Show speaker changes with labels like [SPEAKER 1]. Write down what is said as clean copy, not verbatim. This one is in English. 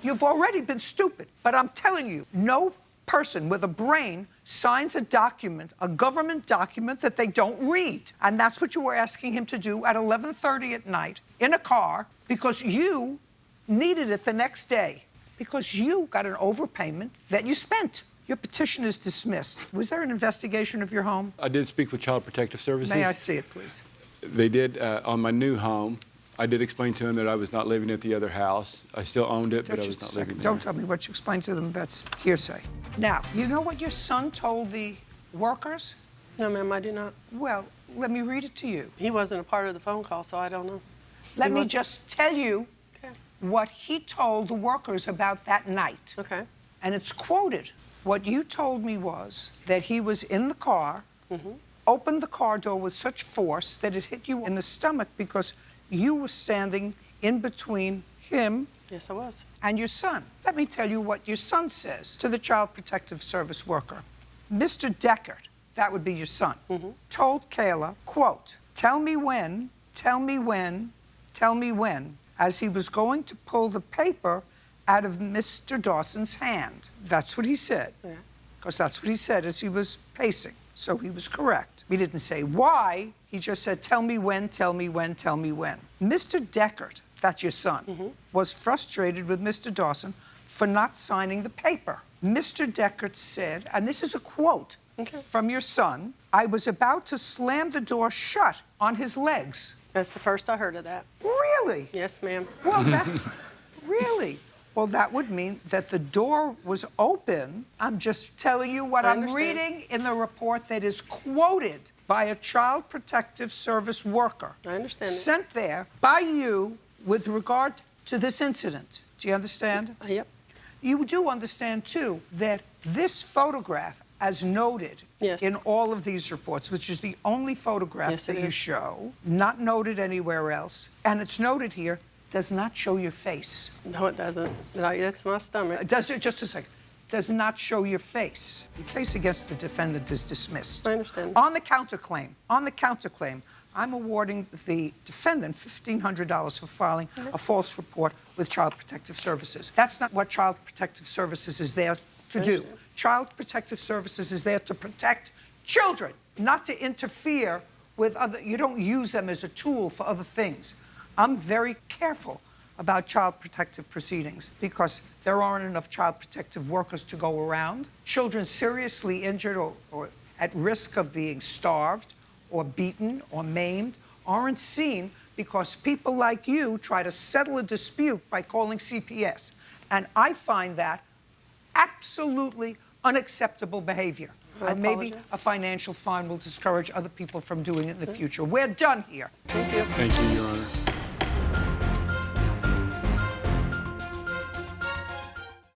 [SPEAKER 1] You've already been stupid. But I'm telling you, no person with a brain signs a document, a government document that they don't read. And that's what you were asking him to do at 11:30 at night in a car because you needed it the next day because you got an overpayment that you spent. Your petition is dismissed. Was there an investigation of your home?
[SPEAKER 2] I did speak with Child Protective Services.
[SPEAKER 1] May I see it, please?
[SPEAKER 2] They did on my new home. I did explain to them that I was not living at the other house. I still owned it, but I was not living there.
[SPEAKER 1] Don't tell me what you explained to them. That's hearsay. Now, you know what your son told the workers?
[SPEAKER 3] No, ma'am, I do not.
[SPEAKER 1] Well, let me read it to you.
[SPEAKER 3] He wasn't a part of the phone call, so I don't know.
[SPEAKER 1] Let me just tell you
[SPEAKER 3] Okay.
[SPEAKER 1] what he told the workers about that night.
[SPEAKER 3] Okay.
[SPEAKER 1] And it's quoted. What you told me was that he was in the car, opened the car door with such force that it hit you in the stomach because you were standing in between him
[SPEAKER 3] Yes, I was.
[SPEAKER 1] and your son. Let me tell you what your son says to the Child Protective Service worker. Mr. Deckert, that would be your son, told Kayla, quote, tell me when, tell me when, tell me when, as he was going to pull the paper out of Mr. Dawson's hand. That's what he said. Because that's what he said as he was pacing. So he was correct. He didn't say why. He just said, tell me when, tell me when, tell me when. Mr. Deckert, that's your son, was frustrated with Mr. Dawson for not signing the paper. Mr. Deckert said, and this is a quote from your son, I was about to slam the door shut on his legs.
[SPEAKER 3] That's the first I heard of that.
[SPEAKER 1] Really?
[SPEAKER 3] Yes, ma'am.
[SPEAKER 1] Well, that, really? Well, that would mean that the door was open. I'm just telling you what I'm reading in the report that is quoted by a Child Protective Service worker.
[SPEAKER 3] I understand.
[SPEAKER 1] Sent there by you with regard to this incident. Do you understand?
[SPEAKER 3] Yep.
[SPEAKER 1] You do understand, too, that this photograph, as noted in all of these reports, which is the only photograph that you show, not noted anywhere else, and it's noted here, does not show your face.
[SPEAKER 3] No, it doesn't. That's my stomach.
[SPEAKER 1] Does it? Just a second. Does not show your face. Your case against the defendant is dismissed.
[SPEAKER 3] I understand.
[SPEAKER 1] On the counterclaim, I'm awarding the defendant $1,500 for filing a false report with Child Protective Services. That's not what Child Protective Services is there to do. Child Protective Services is there to protect children, not to interfere with other. You don't use them as a tool for other things. I'm very careful about child protective proceedings because there aren't enough child protective workers to go around. Children seriously injured or at risk of being starved or beaten or maimed aren't seen because people like you try to settle a dispute by calling CPS. And I find that absolutely unacceptable behavior. And maybe a financial fine will discourage other people from doing it in the future. We're done here.
[SPEAKER 3] Thank you.
[SPEAKER 2] Thank you, Your Honor.